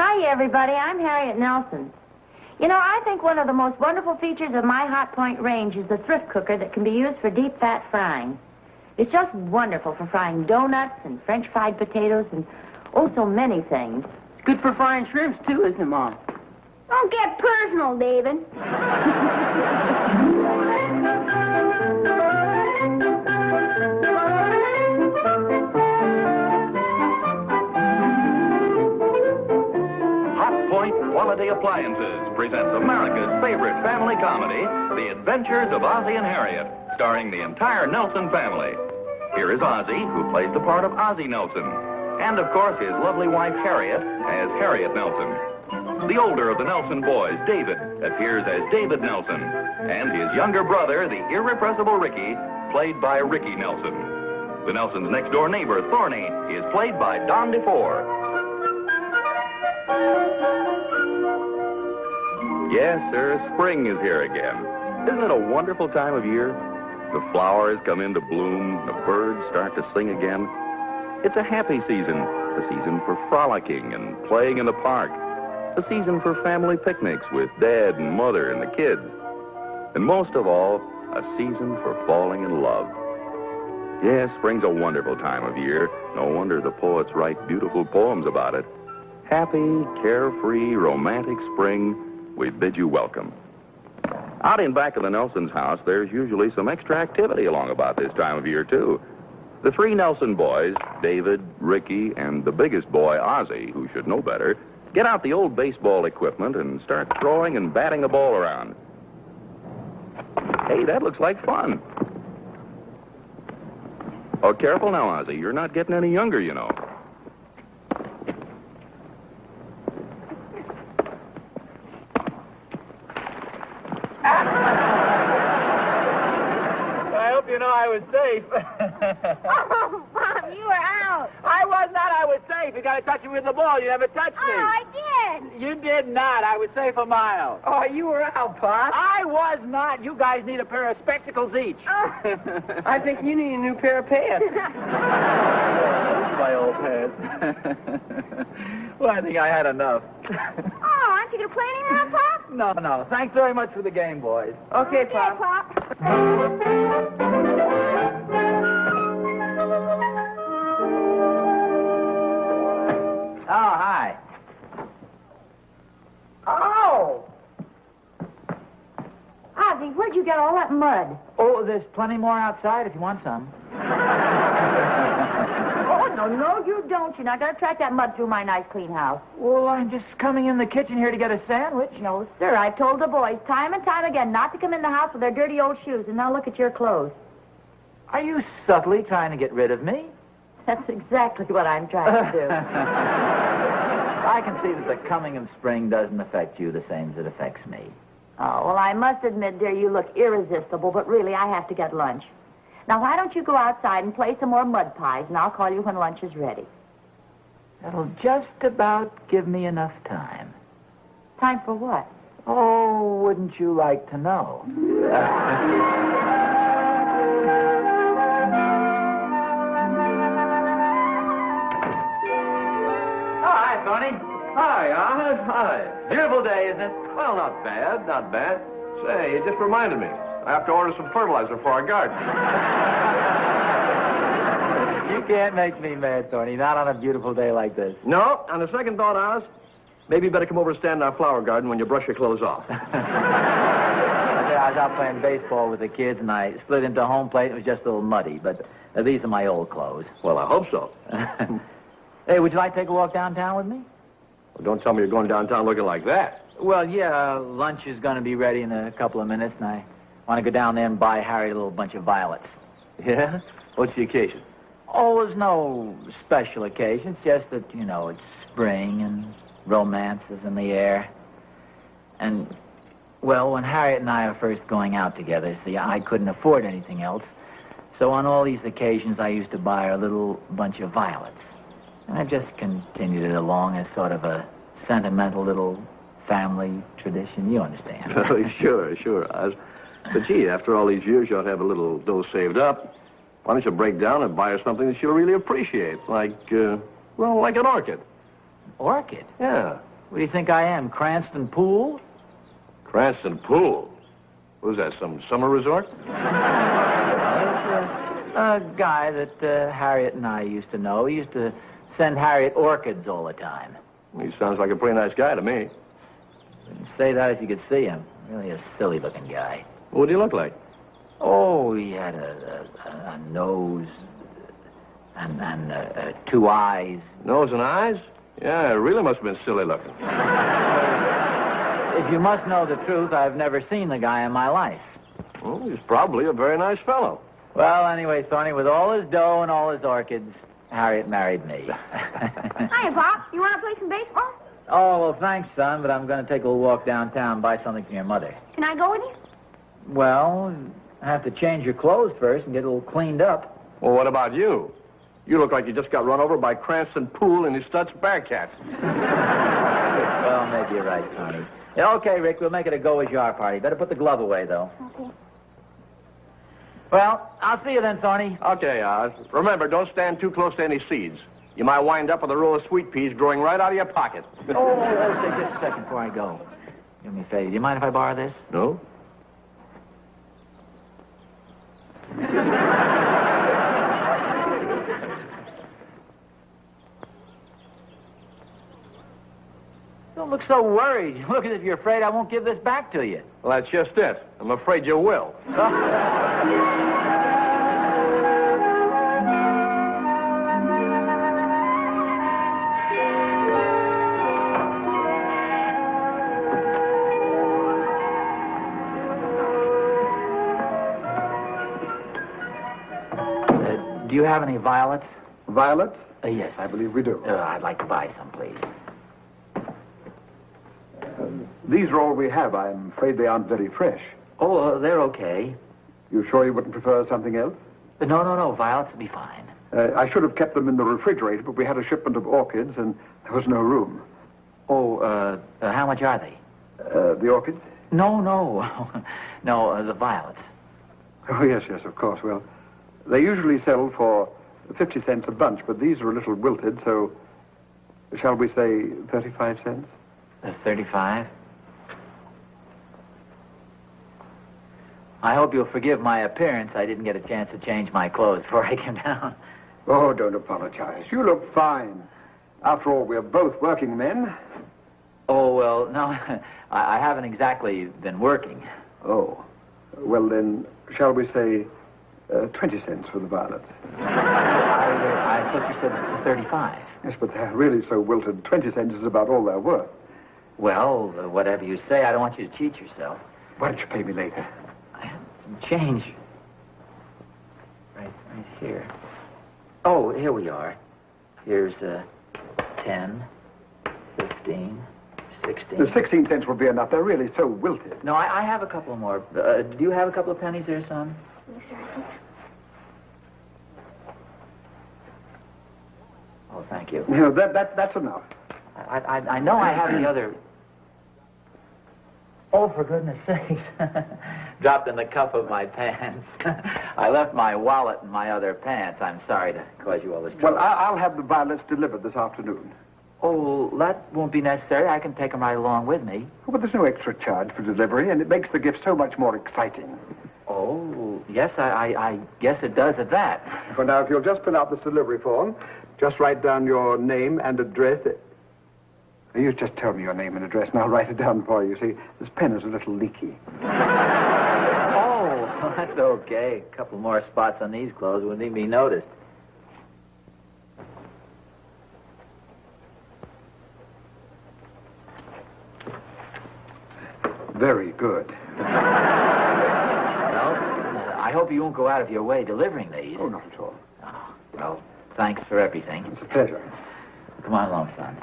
Hi, everybody. I'm Harriet Nelson. You know, I think one of the most wonderful features of my Hot Point range is the thrift cooker that can be used for deep fat frying. It's just wonderful for frying donuts and French fried potatoes and oh, so many things. It's good for frying shrimps, too, isn't it, Mom? Don't get personal, David. Hot Point Quality Appliances presents America's favorite family comedy, The Adventures of Ozzie and Harriet, starring the entire Nelson family. Here is Ozzie, who plays the part of Ozzie Nelson, and, of course, his lovely wife, Harriet, as Harriet Nelson. The older of the Nelson boys, David, appears as David Nelson, and his younger brother, the irrepressible Ricky, played by Ricky Nelson. The Nelsons' next-door neighbor, Thorny, is played by Don DeFore. Yes, sir, spring is here again. Isn't it a wonderful time of year? The flowers come into bloom, the birds start to sing again. It's a happy season, a season for frolicking and playing in the park, a season for family picnics with Dad and Mother and the kids, and most of all, a season for falling in love. Yes, spring's a wonderful time of year. No wonder the poets write beautiful poems about it. Happy, carefree, romantic spring, we bid you welcome. Out in back of the Nelsons' house, there's usually some extra activity along about this time of year, too. The three Nelson boys, David, Ricky, and the biggest boy, Ozzie, who should know better, get out the old baseball equipment and start throwing and batting the ball around. Hey, that looks like fun. Oh, careful now, Ozzie. You're not getting any younger, you know. I hope you know I was safe. Oh, Bob, you were out. I was not. I was safe. You got to touch me with the ball. You never touched me. Oh, I did. You did not. I was safe a mile. Oh, you were out, Pop. I was not. You guys need a pair of spectacles each. Oh. I think you need a new pair of pants. My old pants. Well, I think I had enough. Oh, aren't you going to play any now, Pop? No. Thanks very much for the game, boys. Okay, Pop. Pop. Oh, hi. Oh! Ozzie, where'd you get all that mud? Oh, there's plenty more outside if you want some. Oh, no, you don't. You're not going to track that mud through my nice, clean house. Well, I'm just coming in the kitchen here to get a sandwich. No, sir. I've told the boys time and time again not to come in the house with their dirty old shoes, and now look at your clothes. Are you subtly trying to get rid of me? That's exactly what I'm trying to do. I can see that the coming of spring doesn't affect you the same as it affects me. Oh, well, I must admit, dear, you look irresistible, but really, I have to get lunch. Now, why don't you go outside and play some more mud pies, and I'll call you when lunch is ready. That'll just about give me enough time. Time for what? Oh, wouldn't you like to know? Hi, Tony. Hi, Oz. Hi. Beautiful day, isn't it? Well, not bad, not bad. Say, it just reminded me. I have to order some fertilizer for our garden. You can't make me mad, Tony, not on a beautiful day like this. No, on the second thought, Oz, maybe you better come over and stand in our flower garden when you brush your clothes off. I was out playing baseball with the kids, and I split into home plate. It was just a little muddy, but these are my old clothes. Well, I hope so. Hey, would you like to take a walk downtown with me? Well, don't tell me you're going downtown looking like that. Well, yeah, lunch is going to be ready in a couple of minutes, and I want to go down there and buy Harry a little bunch of violets. Yeah? What's the occasion? Oh, there's no special occasion. It's just that, you know, it's spring and romance is in the air. And, well, when Harriet and I are first going out together, see, I couldn't afford anything else. So on all these occasions, I used to buy her a little bunch of violets. And I just continued it along as sort of a sentimental little family tradition. You understand. Oh, sure, Oz. But, gee, after all these years, you ought to have a little dough saved up. Why don't you break down and buy her something that she'll really appreciate? Like, like an orchid. Orchid? Yeah. What do you think I am, Cranston Pool? Cranston Pool? What is that, some summer resort? A guy that Harriet and I used to know. He used to send Harriet orchids all the time. He sounds like a pretty nice guy to me. Wouldn't say that if you could see him. Really a silly-looking guy. What do you look like? Oh, he had a nose and 2 eyes. Nose and eyes? Yeah, it really must have been silly looking. If you must know the truth, I've never seen the guy in my life. Well, he's probably a very nice fellow. Well, anyway, Thorny, with all his dough and all his orchids, Harriet married me. Hiya, Pop. You want to play some baseball? Oh, well, thanks, son, but I'm going to take a little walk downtown and buy something for your mother. Can I go with you? Well, I have to change your clothes first and get a little cleaned up. Well, what about you? You look like you just got run over by Cranston Pool and his Stutz Bearcat. Well, maybe you're right, Tony. Yeah, okay, Rick, we'll make it a go-as-you-are party. Better put the glove away, though. Okay. Well, I'll see you then, Tony. Okay, Oz. Remember, don't stand too close to any seeds. You might wind up with a row of sweet peas growing right out of your pocket. Oh, just a second before I go. Do me a favor. Do you mind if I borrow this? No? Don't look so worried. You look as if you're afraid I won't give this back to you. Well, that's just it. I'm afraid you will. Do you have any violets? Violets? Yes. I believe we do. I'd like to buy some, please. These are all we have. I'm afraid they aren't very fresh. Oh, they're okay. You sure you wouldn't prefer something else? No. Violets will be fine. I should have kept them in the refrigerator, but we had a shipment of orchids, and there was no room. Oh, how much are they? The orchids? No. No, the violets. Oh, yes, of course. Well, they usually sell for 50 cents a bunch, but these are a little wilted, so shall we say 35 cents? 35? I hope you'll forgive my appearance. I didn't get a chance to change my clothes before I came down. Oh, don't apologize. You look fine. After all, we're both working men. Oh, well, no, I haven't exactly been working. Oh. Well, then, shall we say 20 cents for the violets? I thought you said 35. Yes, but they're really so wilted. 20 cents is about all they're worth. Well, whatever you say, I don't want you to cheat yourself. Why don't you pay me later? I have some change. Right here. Oh, here we are. Here's 10, 15, 16. The 16 cents will be enough. They're really so wilted. No, I have a couple more. Do you have a couple of pennies there, son? Yes, sir. Oh, thank you. No, that's enough. I know I have the other. Oh, for goodness sakes. Dropped in the cuff of my pants. I left my wallet in my other pants. I'm sorry to cause you all this trouble. Well, I'll have the violets delivered this afternoon. Oh, that won't be necessary. I can take them right along with me. Oh, but there's no extra charge for delivery, and it makes the gift so much more exciting. Oh, yes, I guess it does at that. For now, if you'll just fill out this delivery form, just write down your name and address. You just tell me your name and address, and I'll write it down for you. See, this pen is a little leaky. Oh, that's okay. A couple more spots on these clothes wouldn't even be noticed. Very good. Well, I hope you won't go out of your way delivering these. Oh, not at all. Oh, well, thanks for everything. It's a pleasure. Come on along, son.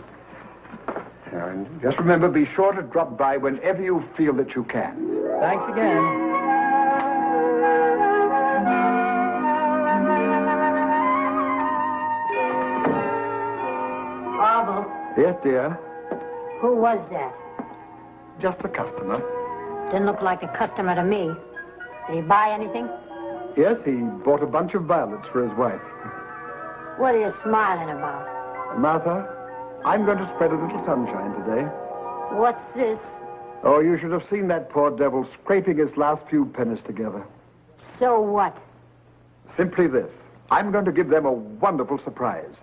And just remember, be sure to drop by whenever you feel that you can. Thanks again. Bobble, Yes, dear. who was that? Just a customer. Didn't look like a customer to me. Did he buy anything? Yes, he bought a bunch of violets for his wife. What are you smiling about? Martha, I'm going to spread a little sunshine today. What's this? Oh, you should have seen that poor devil scraping his last few pennies together. So what? Simply this. I'm going to give them a wonderful surprise.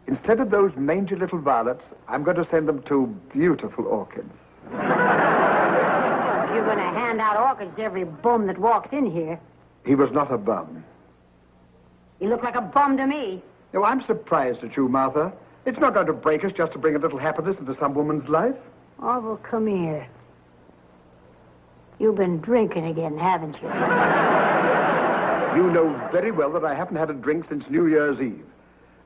Instead of those mangy little violets, I'm going to send them two beautiful orchids. You're going to hand out orchids to every bum that walks in here. He was not a bum. You look like a bum to me. No, I'm surprised at you, Martha. It's not going to break us just to bring a little happiness into some woman's life. Oh, well, come here. You've been drinking again, haven't you? You know very well that I haven't had a drink since New Year's Eve.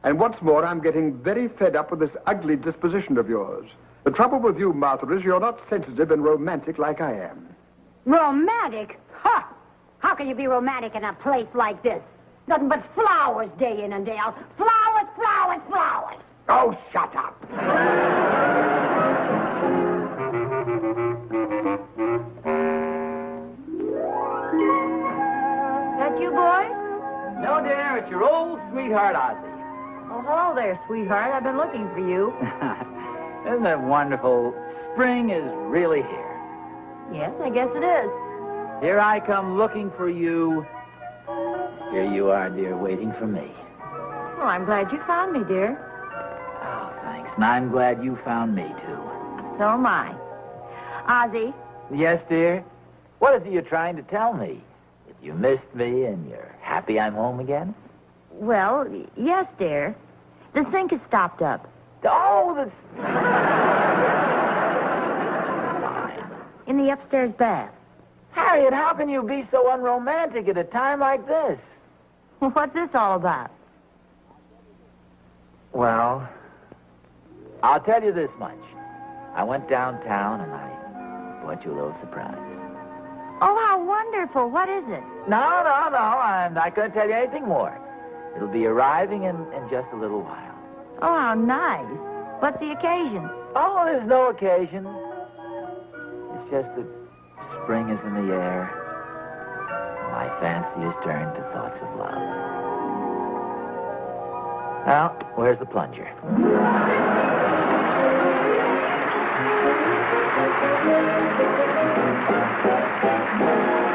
And what's more, I'm getting very fed up with this ugly disposition of yours. The trouble with you, Martha, is you're not sensitive and romantic like I am. Romantic? Ha! How can you be romantic in a place like this? Nothing but flowers day in and day out. Flowers, flowers, flowers. Oh, shut up. That you, boy? No, dear, it's your old sweetheart, Ozzie. Oh, hello there, sweetheart. I've been looking for you. Isn't that wonderful? Spring is really here. Yes, I guess it is. Here I come looking for you. Here you are, dear, waiting for me. Well, I'm glad you found me, dear. Oh, thanks. And I'm glad you found me, too. So am I. Ozzie, Yes, dear? What is it you're trying to tell me? That you missed me and you're happy I'm home again? well, yes, dear. The sink is stopped up. Oh, that's... In the upstairs bath. Harriet, how can you be so unromantic at a time like this? What's this all about? Well, I'll tell you this much. I went downtown and I bought you a little surprise. Oh, how wonderful. What is it? No, I'm not going to tell you anything more. It'll be arriving in just a little while. Oh, how nice. What's the occasion? Oh, there's no occasion. It's just that spring is in the air. My fancy is turned to thoughts of love. Well, where's the plunger?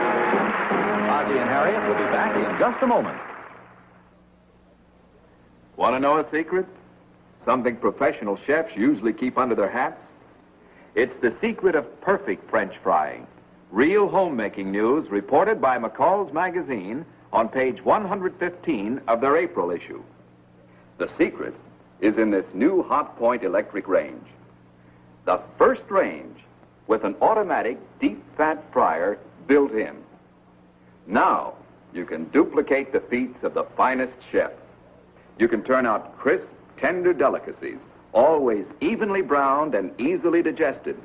Ozzie and Harriet will be back in just a moment. Want to know a secret? Something professional chefs usually keep under their hats? It's the secret of perfect French frying. Real homemaking news reported by McCall's Magazine on page 115 of their April issue. The secret is in this new Hot Point electric range. The first range with an automatic deep fat fryer built in. Now you can duplicate the feats of the finest chef. You can turn out crisp, tender delicacies, always evenly browned and easily digested.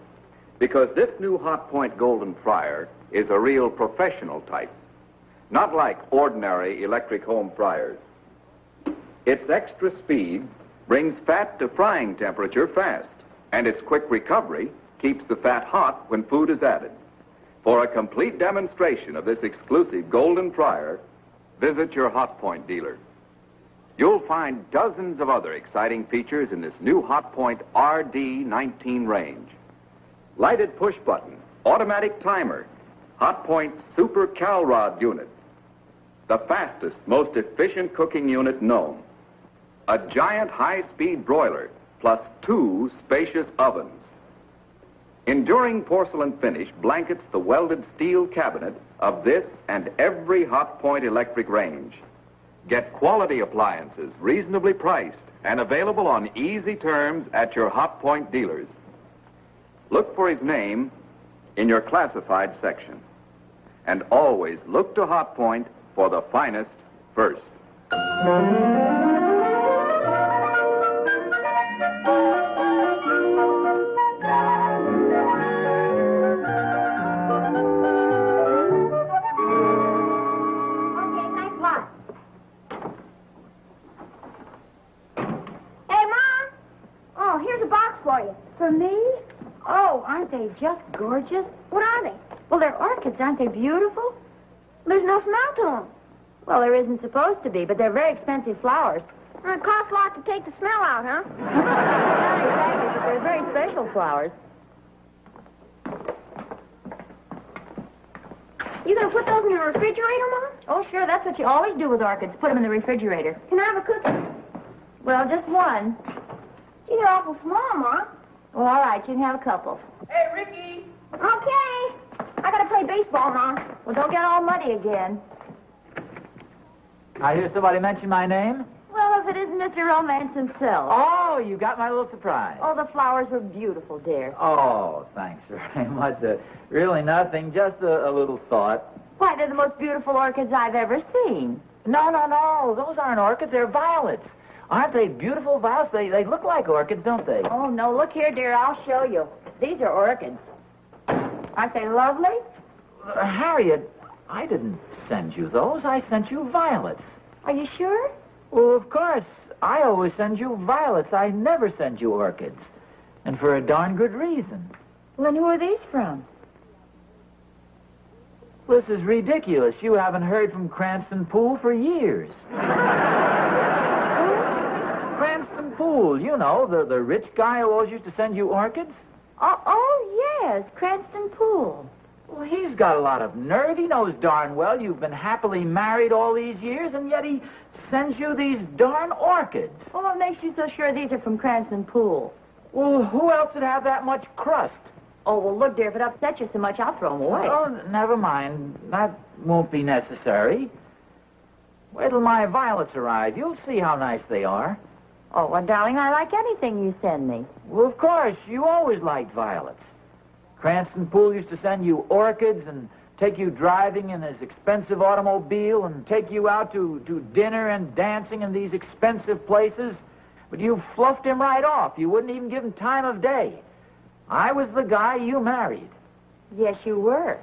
Because this new Hot Point Golden Fryer is a real professional type. Not like ordinary electric home fryers. Its extra speed brings fat to frying temperature fast, and its quick recovery keeps the fat hot when food is added. For a complete demonstration of this exclusive Golden Fryer, visit your Hot Point dealer. You'll find dozens of other exciting features in this new Hot Point RD19 range. Lighted push button, automatic timer, Hot Point Super Cal Rod unit, the fastest, most efficient cooking unit known, a giant high-speed broiler, plus 2 spacious ovens. Enduring porcelain finish blankets the welded steel cabinet of this and every Hot Point electric range. Get quality appliances reasonably priced and available on easy terms at your Hot Point dealers. Look for his name in your classified section. And always look to Hot Point for the finest first. Okay, nice lot. Hey, Mom. Oh, here's a box for you. For me? Oh, aren't they just gorgeous? What are they? Well, they're orchids. Aren't they beautiful? There's no smell to them. Well, there isn't supposed to be, but they're very expensive flowers. It costs a lot to take the smell out, huh? Not exactly, but they're very special flowers. You gonna put those in the refrigerator, Mom? Oh, sure, that's what you always do with orchids. Put them in the refrigerator. Can I have a cookie? Well, just one. Gee, they're awful small, Mom. Well, all right, you can have a couple. Hey, Ricky. Okay. I gotta play baseball, Mom. Well, don't get all muddy again. I hear somebody mention my name. Well, if it isn't Mr. Romance himself. Oh, you got my little surprise. Oh, the flowers were beautiful, dear. Oh, thanks very much. Really nothing, just a little thought. Why, they're the most beautiful orchids I've ever seen. No. Those aren't orchids. They're violets. Aren't they beautiful violets? They look like orchids, don't they? Oh, no, look here, dear, I'll show you. These are orchids. Aren't they lovely? Harriet, I didn't send you those. I sent you violets. Are you sure? Well, of course. I always send you violets. I never send you orchids. And for a darn good reason. Well, then who are these from? This is ridiculous. You haven't heard from Cranston Poole for years. Cranston Poole, you know, the rich guy who always used to send you orchids. Oh, yes, Cranston Poole. Well, he's got a lot of nerve. He knows darn well you've been happily married all these years, and yet he sends you these darn orchids. Well, what makes you so sure these are from Cranston Poole? Well, who else would have that much crust? Oh, well, look, dear, if it upsets you so much, I'll throw them away. Oh, never mind. That won't be necessary. Wait till my violets arrive. You'll see how nice they are. Oh, well, darling, I like anything you send me. Well, of course. You always liked violets. Cranston Poole used to send you orchids and take you driving in his expensive automobile and take you out to dinner and dancing in these expensive places. But you fluffed him right off. You wouldn't even give him time of day. I was the guy you married. Yes, you were.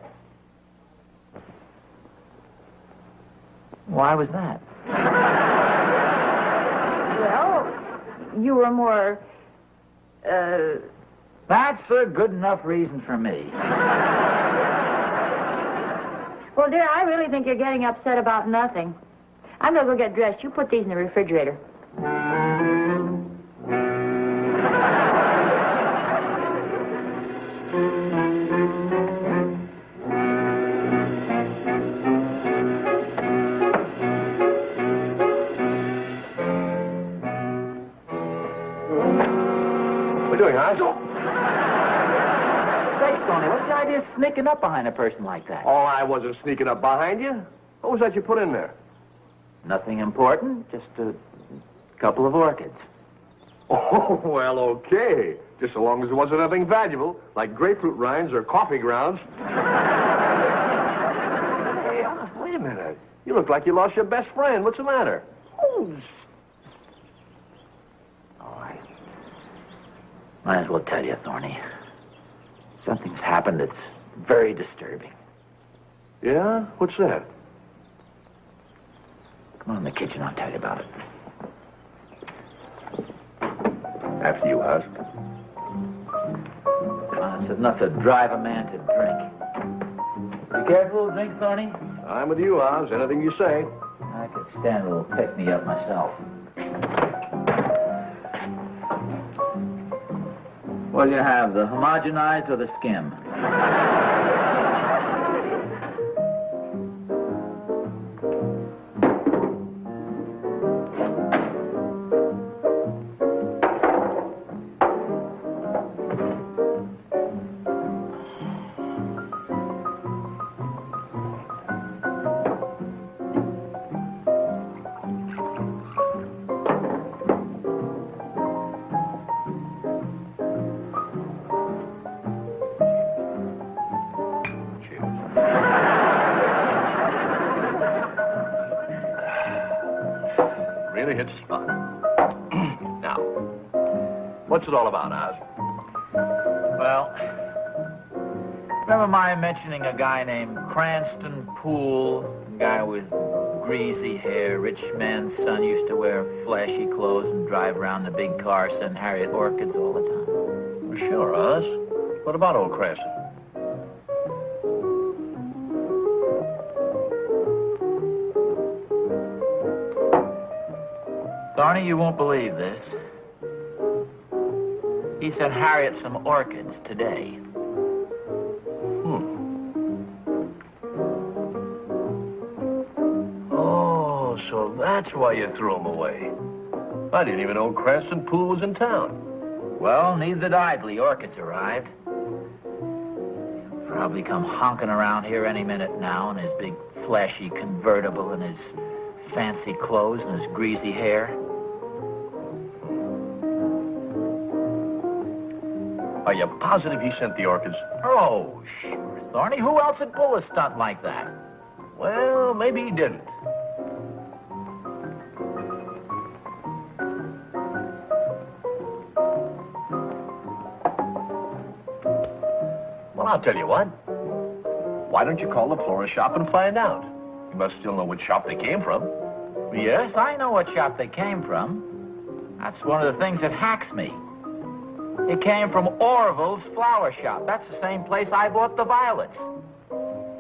Why was that? Well, you were more, That's a good enough reason for me. Well, dear, I really think you're getting upset about nothing. I'm going to go get dressed. You put these in the refrigerator. What are you doing, Oz? Tony, what's the idea of sneaking up behind a person like that? Oh, I wasn't sneaking up behind you. What was that you put in there? Nothing important, just a couple of orchids. Oh, well, okay. Just so long as it wasn't anything valuable, like grapefruit rinds or coffee grounds. Hey, wait a minute. You look like you lost your best friend. What's the matter? Oh, I might as well tell you, Thorny. Something's happened that's very disturbing. Yeah? What's that? Come on in the kitchen, I'll tell you about it. After you, Oz. It's enough to drive a man to drink. Be careful, drink, Thorny. I'm with you, Oz. Anything you say. I could stand a little pick-me-up myself. What do you have, the homogenized or the skim? Really hits the spot. Now, what's it all about, Oz? Well, remember my mentioning a guy named Cranston Poole? A guy with greasy hair, rich man's son, used to wear flashy clothes and drive around in a big car, send Harriet orchids all the time. Well, sure, Oz. What about old Cranston? Thorny, you won't believe this. He sent Harriet some orchids today. Oh, so that's why you threw them away. I didn't even know Cranston Poole was in town. Well, neither did I till the orchids arrived. He'll probably come honking around here any minute now in his big flashy convertible and his fancy clothes and his greasy hair. Are you positive he sent the orchids? Oh, sure, Thorny. Who else would pull a stunt like that? Well, maybe he didn't. Well, I'll tell you what. Why don't you call the florist shop and find out? You must still know which shop they came from. Yes, I know what shop they came from. That's one of the things that hacks me. It came from Orville's flower shop. That's the same place I bought the violets.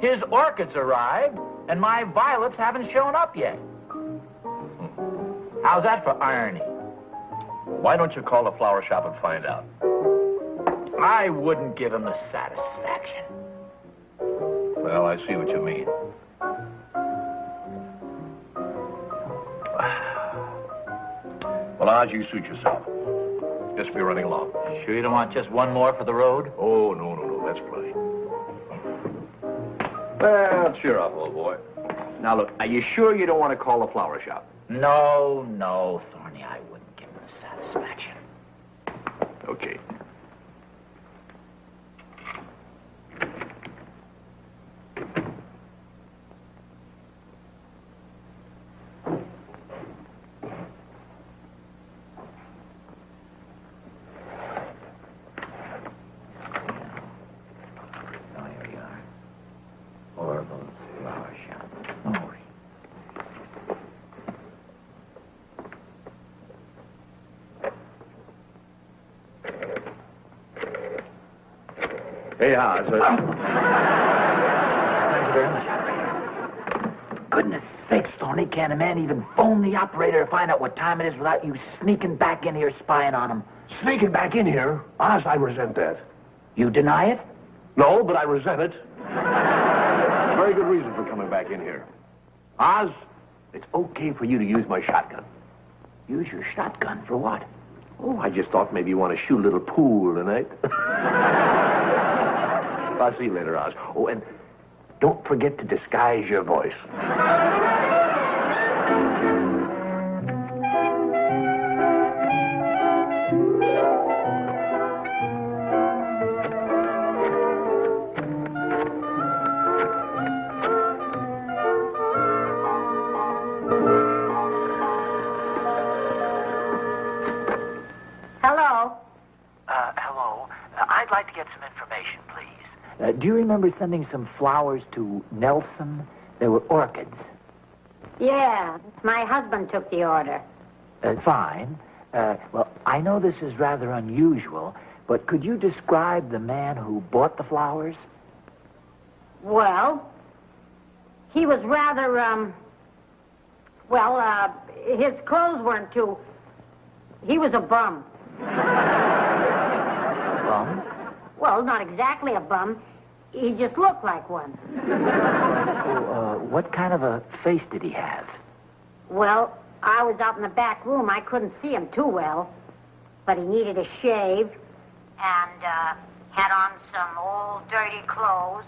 His orchids arrived, and my violets haven't shown up yet. How's that for irony? Why don't you call the flower shop and find out? I wouldn't give him the satisfaction. Well, I see what you mean. Well, Oz, you suit yourself. Just be running along. Sure you don't want just one more for the road? Oh, no, that's plenty. Well, cheer up, old boy. Now, look, are you sure you don't want to call the flower shop? No, Thorny, I wouldn't give him the satisfaction. Okay. Hey, Oz. Thank you very much. Goodness sakes, Thorny, can't a man even phone the operator to find out what time it is without you sneaking back in here spying on him? Sneaking back in here? Oz, I resent that. You deny it? No, but I resent it. Very good reason for coming back in here. Oz, it's okay for you to use my shotgun. Use your shotgun for what? Oh, I just thought maybe you want to shoot a little pool tonight. I'll see you later, Oz. Oh, and don't forget to disguise your voice. Hello. Hello. I'd like to get some information, please. Do you remember sending some flowers to Nelson? They were orchids. Yeah, my husband took the order. Fine. Well, I know this is rather unusual, but could you describe the man who bought the flowers? Well, he was rather, his clothes weren't too... He was a bum. Bum? Well, not exactly a bum. He just looked like one. So, what kind of a face did he have? Well, I was out in the back room. I couldn't see him too well. But he needed a shave and had on some old dirty clothes.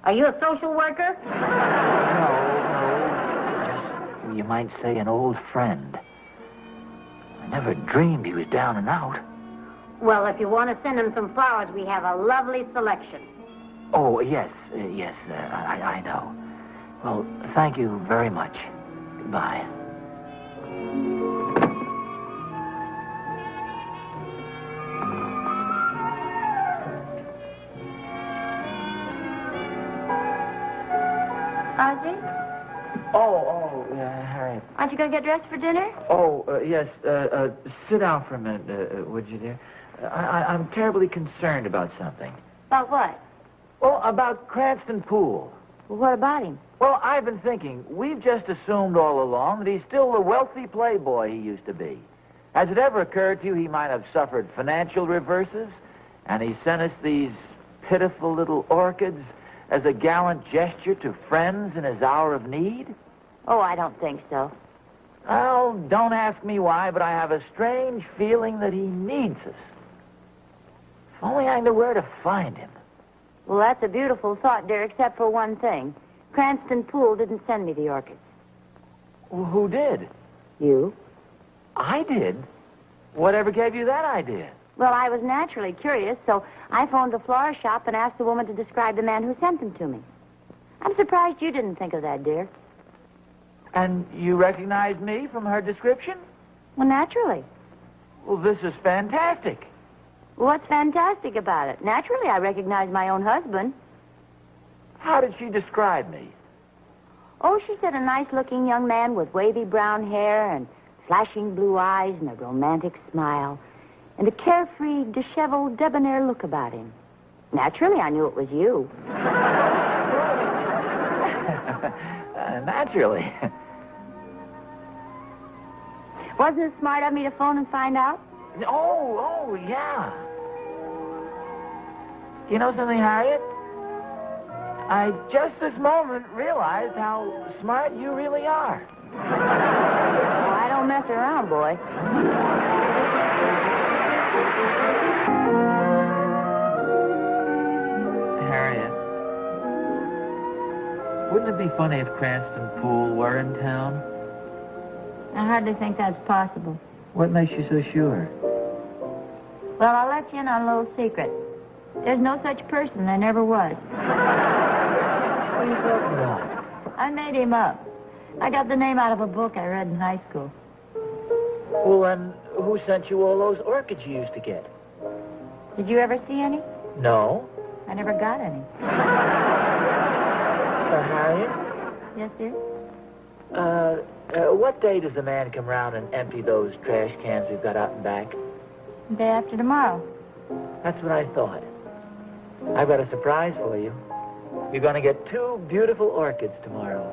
Are you a social worker? No. Just, you might say, an old friend. I never dreamed he was down and out. Well, if you want to send him some flowers, we have a lovely selection. Oh, yes, I know. Well, thank you very much. Goodbye. Ozzie? Harriet. Aren't you going to get dressed for dinner? Yes. Sit down for a minute, would you, dear? I'm terribly concerned about something. About what? Well, about Cranston Poole. Well, what about him? Well, I've been thinking, we've just assumed all along that he's still the wealthy playboy he used to be. Has it ever occurred to you he might have suffered financial reverses, and he sent us these pitiful little orchids as a gallant gesture to friends in his hour of need? Oh, I don't think so. Well, don't ask me why, but I have a strange feeling that he needs us. If only I knew where to find him. Well, that's a beautiful thought, dear, except for one thing. Cranston Poole didn't send me the orchids. Well, who did? You? I did? Whatever gave you that idea? Well, I was naturally curious, so I phoned the florist shop and asked the woman to describe the man who sent them to me. I'm surprised you didn't think of that, dear. And you recognized me from her description? Well, naturally. Well, this is fantastic. What's fantastic about it? Naturally, I recognize my own husband. How did she describe me? Oh, she said a nice-looking young man with wavy brown hair and flashing blue eyes and a romantic smile and a carefree, disheveled, debonair look about him. Naturally, I knew it was you. Naturally. Wasn't it smart of me to phone and find out? Oh, yeah. Do you know something, Harriet? I just this moment realized how smart you really are. Oh, I don't mess around, boy. Harriet, wouldn't it be funny if Cranston Poole were in town? I hardly think that's possible. What makes you so sure? Well, I'll let you in on a little secret. There's no such person. There never was. What are you talking about? I made him up. I got the name out of a book I read in high school. Well, then, who sent you all those orchids you used to get? Did you ever see any? No. I never got any. Harriet? Yes, dear? What day does the man come round and empty those trash cans we've got out and back? Day after tomorrow. That's what I thought. I've got a surprise for you. You're going to get 2 beautiful orchids tomorrow.